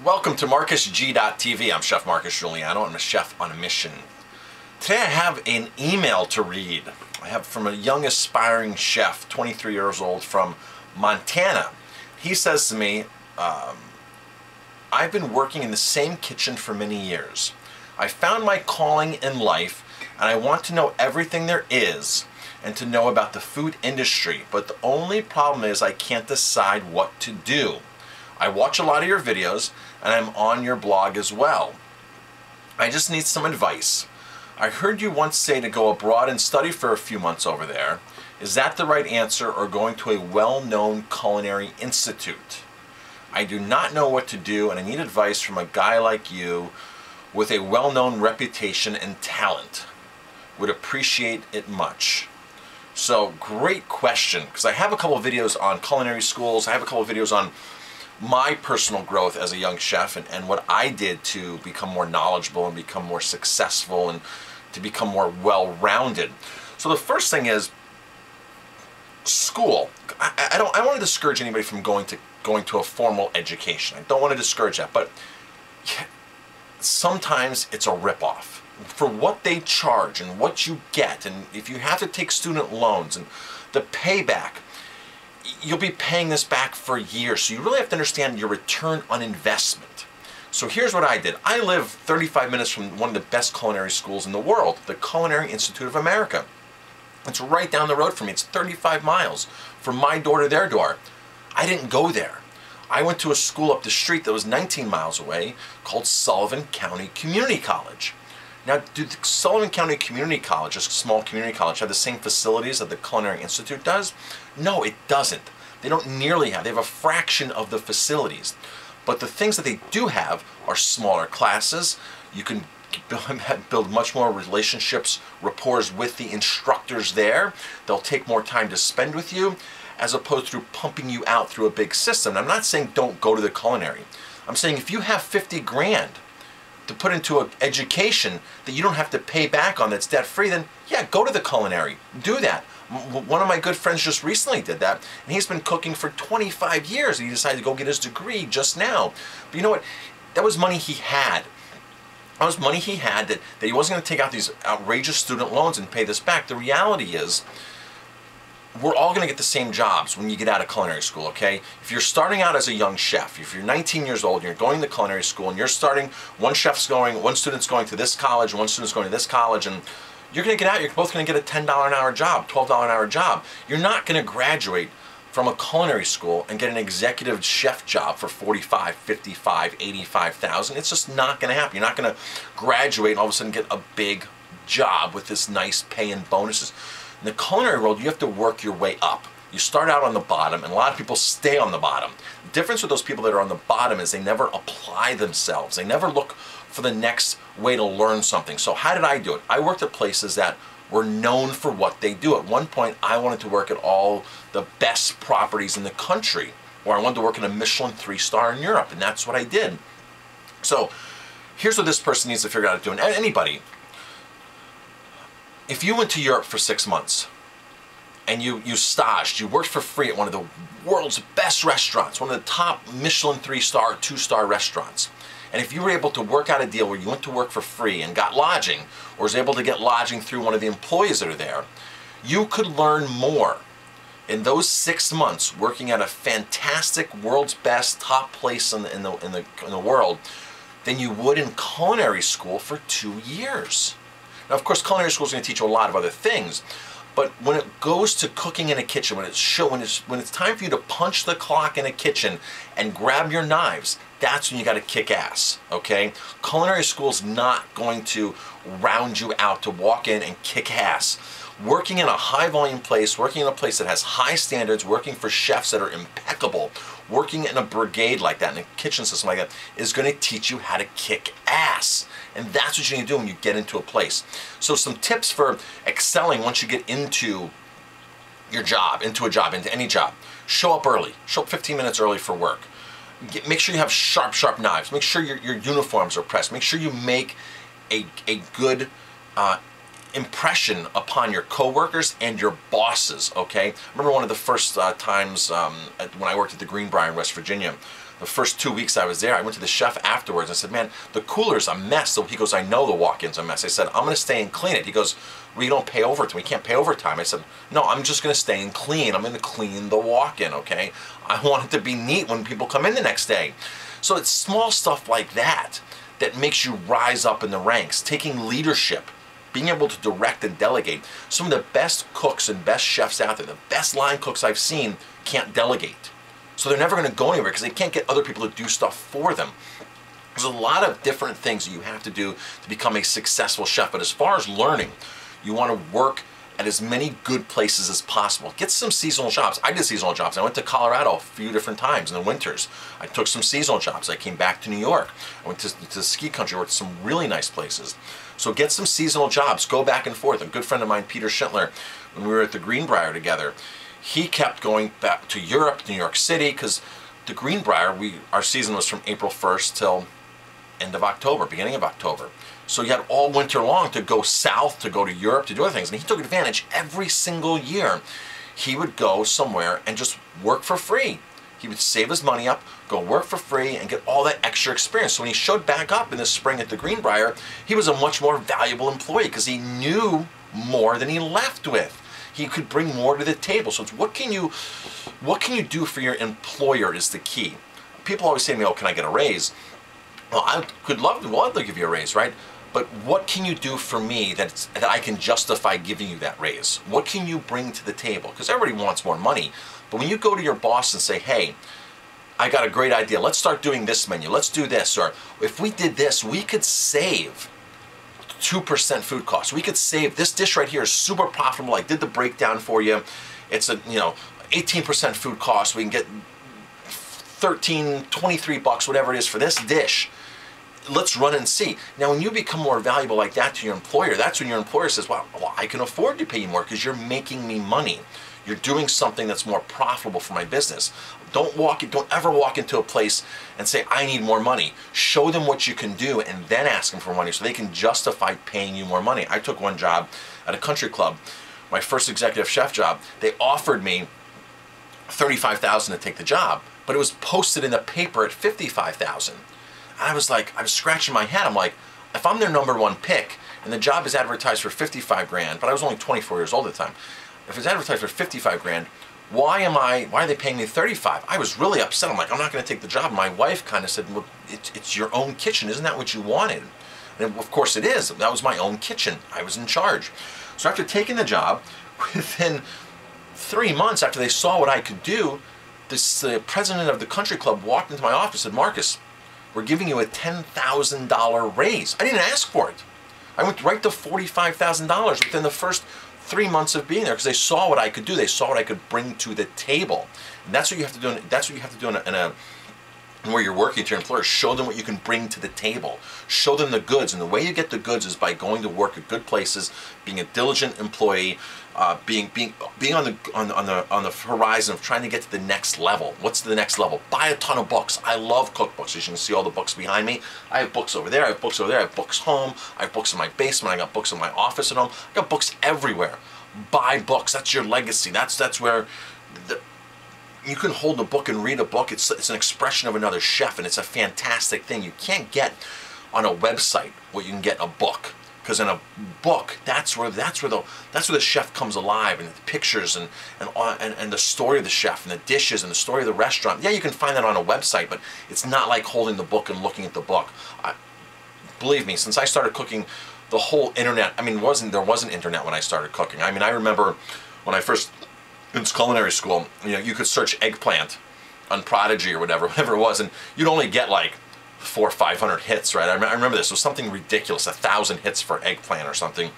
Welcome to MarcusG.tv. I'm Chef Marcus Guiliano. I'm a chef on a mission. Today I have an email to read. I have from a young aspiring chef, 23 years old, from Montana. He says to me, I've been working in the same kitchen for many years. I found my calling in life and I want to know everything there is and to know about the food industry, but the only problem is I can't decide what to do. I watch a lot of your videos and I'm on your blog as well. I just need some advice. I heard you once say to go abroad and study for a few months over there. Is that the right answer, or going to a well-known culinary institute? I do not know what to do and I need advice from a guy like you with a well-known reputation and talent. Would appreciate it much. So, great question, because I have a couple of videos on culinary schools. I have a couple of videos on my personal growth as a young chef and what I did to become more knowledgeable and become more successful and to become more well-rounded. So the first thing is school. I don't want to discourage anybody from going to a formal education. I don't want to discourage that, but sometimes it's a ripoff. For what they charge and what you get, and if you have to take student loans and the payback, you'll be paying this back for years. So you really have to understand your return on investment. So here's what I did. I live 35 minutes from one of the best culinary schools in the world, the Culinary Institute of America. It's right down the road from me. It's 35 miles from my door to their door. I didn't go there. I went to a school up the street that was 19 miles away called Sullivan County Community College. Now, do the Sullivan County Community College, a small community college, have the same facilities that the Culinary Institute does? No, it doesn't. They don't nearly have. They have a fraction of the facilities. But the things that they do have are smaller classes. You can build much more relationships, rapport with the instructors there. They'll take more time to spend with you as opposed to pumping you out through a big system. And I'm not saying don't go to the culinary. I'm saying if you have 50 grand to put into an education that you don't have to pay back on, that's debt-free, then yeah, go to the culinary. Do that. One of my good friends just recently did that, and he's been cooking for 25 years, and he decided to go get his degree just now. But you know what? That was money he had. That was money he had that he wasn't going to take out these outrageous student loans and pay this back. The reality is, we're all going to get the same jobs when you get out of culinary school, okay? If you're starting out as a young chef, if you're 19 years old and you're going to culinary school and you're starting, one student's going to this college and one student's going to this college, and you're going to get out, you're both going to get a $10 an hour job, $12 an hour job. You're not going to graduate from a culinary school and get an executive chef job for $45,000, $55,000, $85,000. It's just not going to happen. You're not going to graduate and all of a sudden get a big job with this nice pay and bonuses. In the culinary world, you have to work your way up. You start out on the bottom, and a lot of people stay on the bottom. The difference with those people that are on the bottom is they never apply themselves. They never look for the next way to learn something. So how did I do it? I worked at places that were known for what they do. At one point, I wanted to work at all the best properties in the country, or I wanted to work in a Michelin 3-star in Europe, and that's what I did. So here's what this person needs to figure out how to do, and anybody. If you went to Europe for 6 months and you staged, you worked for free at one of the world's best restaurants, one of the top Michelin 3-star, 2-star restaurants, and if you were able to work out a deal where you went to work for free and got lodging, or was able to get lodging through one of the employees that are there, you could learn more in those 6 months working at a fantastic, world's best, top place in the world than you would in culinary school for 2 years. Now, of course, culinary school is going to teach you a lot of other things, but when it goes to cooking in a kitchen, when it's time for you to punch the clock in a kitchen and grab your knives, that's when you got to kick ass, okay? Culinary school is not going to round you out to walk in and kick ass. Working in a high-volume place, working in a place that has high standards, working for chefs that are impeccable, working in a brigade like that, in a kitchen system like that, is going to teach you how to kick ass. And that's what you need to do when you get into a place. So some tips for excelling once you get into your job, into any job. Show up early. Show up 15 minutes early for work. Make sure you have sharp knives. Make sure your uniforms are pressed. Make sure you make a good impression upon your coworkers and your bosses, okay? I remember one of the first times when I worked at the Greenbrier in West Virginia, the first 2 weeks I was there, I went to the chef afterwards and I said, man, the cooler's a mess. So he goes, I know the walk-in's a mess. I said, I'm going to stay and clean it. He goes, we don't pay overtime. We can't pay overtime. I said, no, I'm just going to stay and clean. I'm going to clean the walk-in, okay? I want it to be neat when people come in the next day. So it's small stuff like that that makes you rise up in the ranks, taking leadership, being able to direct and delegate. Some of the best cooks and best chefs out there, the best line cooks I've seen, can't delegate. So they're never going to go anywhere because they can't get other people to do stuff for them. There's a lot of different things that you have to do to become a successful chef. But as far as learning, you want to work at as many good places as possible. Get some seasonal jobs. I did seasonal jobs. I went to Colorado a few different times in the winters. I took some seasonal jobs. I came back to New York. I went to ski country, worked some really nice places. So get some seasonal jobs. Go back and forth. A good friend of mine, Peter Schindler, when we were at the Greenbrier together, he kept going back to Europe, New York City, because the Greenbrier, our season was from April 1st till end of October, beginning of October. So you had all winter long to go south, to go to Europe, to do other things. And he took advantage every single year. He would go somewhere and just work for free. He would save his money up, go work for free, and get all that extra experience. So when he showed back up in the spring at the Greenbrier, he was a much more valuable employee because he knew more than he left with. He could bring more to the table. So it's what can you do for your employer is the key. People always say to me, oh, can I get a raise? Well, I could love to give you a raise, right? But what can you do for me that I can justify giving you that raise? What can you bring to the table? Because everybody wants more money. But when you go to your boss and say, hey, I got a great idea. Let's start doing this menu. Let's do this. Or if we did this, we could save 2% food costs. We could save, this dish right here is super profitable. I did the breakdown for you. It's a 18% food cost. We can get 13, 23 bucks, whatever it is for this dish. Let's run and see. Now, when you become more valuable like that to your employer, that's when your employer says, well, I can afford to pay you more because you're making me money. You're doing something that's more profitable for my business. Don't ever walk into a place and say, I need more money. Show them what you can do and then ask them for money so they can justify paying you more money. I took one job at a country club, my first executive chef job. They offered me $35,000 to take the job, but it was posted in the paper at $55,000. I was scratching my head. I'm like, if I'm their number one pick and the job is advertised for 55 grand, but I was only 24 years old at the time. If it's advertised for 55 grand, why are they paying me 35? I was really upset. I'm like, I'm not going to take the job. My wife kind of said, well, it's your own kitchen. Isn't that what you wanted? And of course it is. That was my own kitchen. I was in charge. So after taking the job, within 3 months after they saw what I could do, the president of the country club walked into my office and said, Marcus, we're giving you a $10,000 raise. I didn't ask for it. I went right to $45,000 within the first 3 months of being there because they saw what I could do. They saw what I could bring to the table. And that's what you have to do. That's what you have to do where you're working to your employer. Show them what you can bring to the table. Show them the goods. And the way you get the goods is by going to work at good places, being a diligent employee, being on the horizon of trying to get to the next level. What's the next level? Buy a ton of books. I love cookbooks. As you can see all the books behind me. I have books over there. I have books over there. I have books home. I have books in my basement. I got books in my office at home. I got books everywhere. Buy books. That's your legacy. That's where you can hold a book and read a book. It's an expression of another chef, and it's a fantastic thing. You can't get on a website what you can get in a book. Because in a book, that's where the chef comes alive, and the pictures and the story of the chef and the dishes and the story of the restaurant. Yeah, you can find that on a website, but it's not like holding the book and looking at the book. Believe me, since I started cooking, the whole internet. I mean, there wasn't internet when I started cooking. I mean, I remember when I first in culinary school. You could search eggplant on Prodigy or whatever it was, and you'd only get like 400 or 500 hits, right? I remember this. It was something ridiculous, 1,000 hits for eggplant or something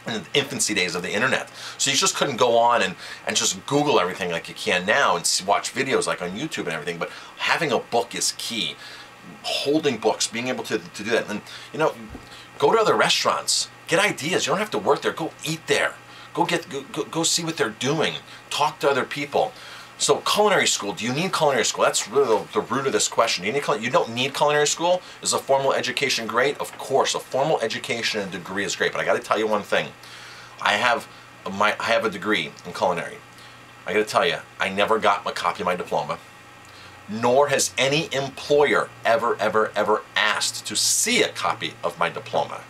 in the infancy days of the internet. So you just couldn't go on and just Google everything like you can now and watch videos like on YouTube and everything. But having a book is key. Holding books, being able to do that. And, go to other restaurants. Get ideas. You don't have to work there. Go eat there. Go see what they're doing. Talk to other people. So culinary school, do you need culinary school? That's really the root of this question. You don't need culinary school? Is a formal education great? Of course, a formal education and degree is great. But I got to tell you one thing. I have a degree in culinary. I got to tell you, I never got a copy of my diploma. nor has any employer ever asked to see a copy of my diploma.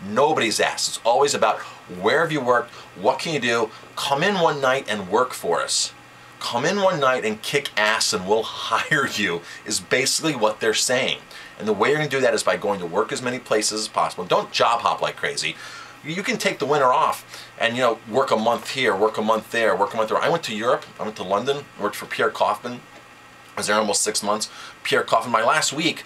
Nobody's asked. It's always about where have you worked, what can you do, come in one night and work for us. Come in one night and kick ass and we'll hire you, is basically what they're saying. And the way you're going to do that is by going to work as many places as possible. Don't job hop like crazy. You can take the winter off and, you know, work a month here, work a month there, work a month there. I went to Europe, I went to London, worked for Pierre Kaufman. I was there almost 6 months. Pierre Kaufman, my last week,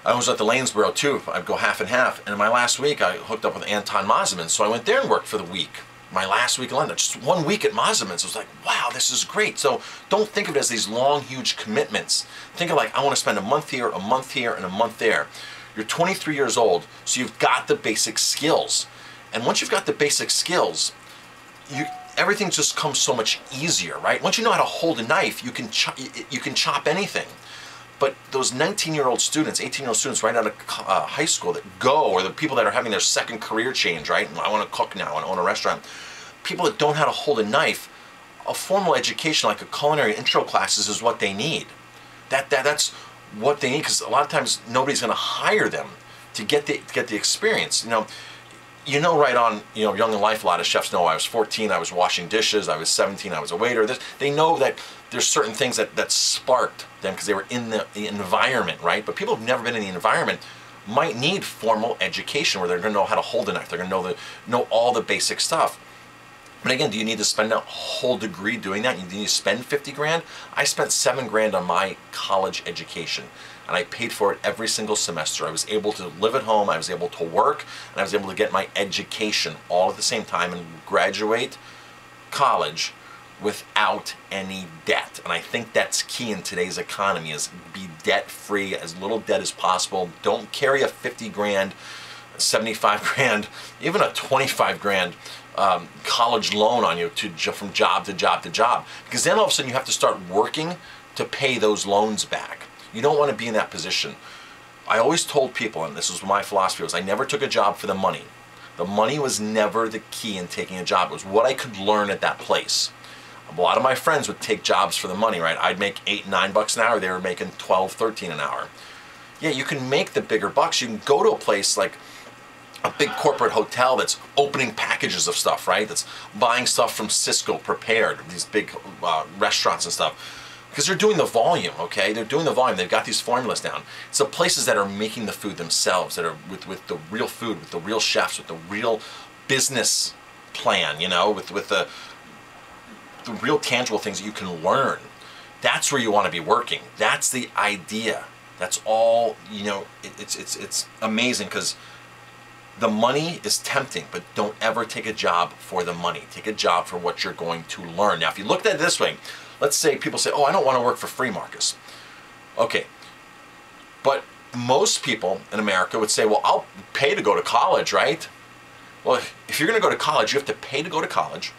I was at the Lanesboro too. I'd go half and half. And in my last week, I hooked up with Anton Mazeman. So I went there and worked for the week. My last week in London, just 1 week at Mazeman's. I was like, wow, this is great. So don't think of it as these long, huge commitments. Think of like, I want to spend a month here, and a month there. You're 23 years old, so you've got the basic skills. And once you've got the basic skills, everything just comes so much easier, right? Once you know how to hold a knife, you can chop anything. But those 19-year-old students, 18-year-old students right out of high school that go, or the people that are having their second career change, right? I want to cook now, I want to own a restaurant. People that don't know how to hold a knife, a formal education like a culinary intro classes is what they need. That's what they need, because a lot of times nobody's going to hire them to get the experience. You know right on, Young in Life, a lot of chefs know I was 14, I was washing dishes, I was 17, I was a waiter. They know that there's certain things that sparked them because they were in the environment, right? But people who've never been in the environment might need formal education where they're going to know how to hold a knife. They're going to know all the basic stuff. But again, do you need to spend a whole degree doing that? Do you need to spend 50 grand? I spent 7 grand on my college education, and I paid for it every single semester. I was able to live at home, I was able to work, and I was able to get my education all at the same time and graduate college without any debt. And I think that's key in today's economy, is be debt-free, as little debt as possible. Don't carry a 50 grand, 75 grand, even a 25 grand college loan on you from job to job to job, because then all of a sudden you have to start working to pay those loans back. You don't want to be in that position. I always told people, and this was my philosophy, was I never took a job for the money. The money was never the key in taking a job. It was what I could learn at that place. A lot of my friends would take jobs for the money, right? I'd make $8, $9 an hour. They were making 12, 13 an hour. Yeah, you can make the bigger bucks. You can go to a place like a big corporate hotel that's opening packages of stuff, right? That's buying stuff from Cisco prepared, these big restaurants and stuff. Because they're doing the volume, okay? They're doing the volume. They've got these formulas down. It's the places that are making the food themselves, that are with the real food, with the real chefs, with the real business plan, with the real tangible things that you can learn. That's where you want to be working. That's the idea. That's all, it's amazing, because the money is tempting, but don't ever take a job for the money. Take a job for what you're going to learn. Now, if you looked at it this way, let's say people say, oh, I don't want to work for free, Marcus. Okay, but most people in America would say, well, I'll pay to go to college, right? Well, if you're going to go to college, you have to pay to go to college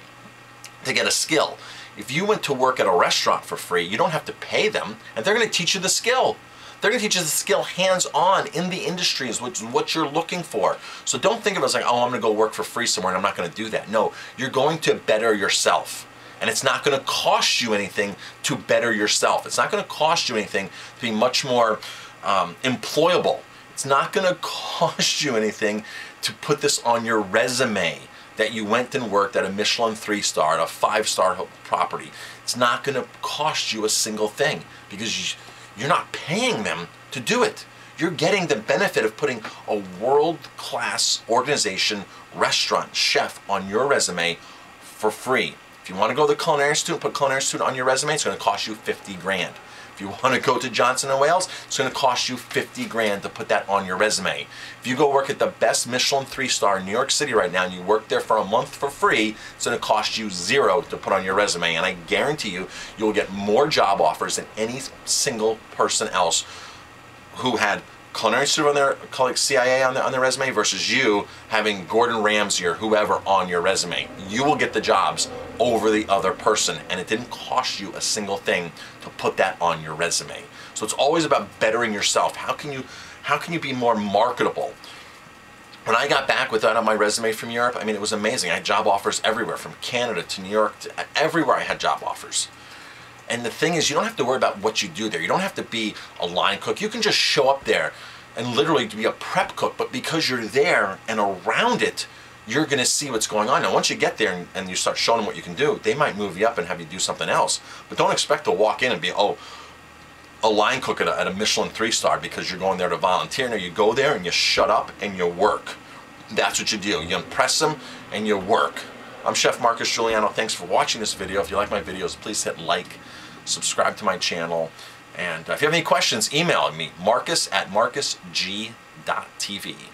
to get a skill. If you went to work at a restaurant for free, you don't have to pay them, and they're going to teach you the skill. They're going to teach you the skill hands-on in the industry is what you're looking for. So don't think of it as like, oh, I'm going to go work for free somewhere and I'm not going to do that. No, you're going to better yourself. And it's not going to cost you anything to better yourself. It's not going to cost you anything to be much more employable. It's not going to cost you anything to put this on your resume that you went and worked at a Michelin 3-star, at a 5-star property. It's not going to cost you a single thing, because you're not paying them to do it. You're getting the benefit of putting a world-class organization, restaurant, chef on your resume for free. If you want to go to the culinary student, put culinary student on your resume, it's going to cost you 50 grand. If you want to go to Johnson & Wales, it's going to cost you 50 grand to put that on your resume. If you go work at the best Michelin 3-star in New York City right now and you work there for a month for free, it's going to cost you $0 to put on your resume. And I guarantee you, you'll get more job offers than any single person else who had culinary student on their CIA on their resume versus you having Gordon Ramsay or whoever on your resume. You will get the jobs over the other person, and it didn't cost you a single thing to put that on your resume. So it's always about bettering yourself. How can you be more marketable? When I got back with that on my resume from Europe, I mean, it was amazing. I had job offers everywhere, from Canada to New York, to everywhere I had job offers. And the thing is, you don't have to worry about what you do there. You don't have to be a line cook. You can just show up there and literally be a prep cook, but because you're there and around it, you're gonna see what's going on. Now, once you get there and you start showing them what you can do, they might move you up and have you do something else. But don't expect to walk in and be, oh, a line cook at a Michelin 3-star because you're going there to volunteer. No, you go there and you shut up and you work. That's what you do. You impress them and you work. I'm Chef Marcus Guiliano. Thanks for watching this video. If you like my videos, please hit like, subscribe to my channel, and if you have any questions, email me, marcus@marcusg.tv.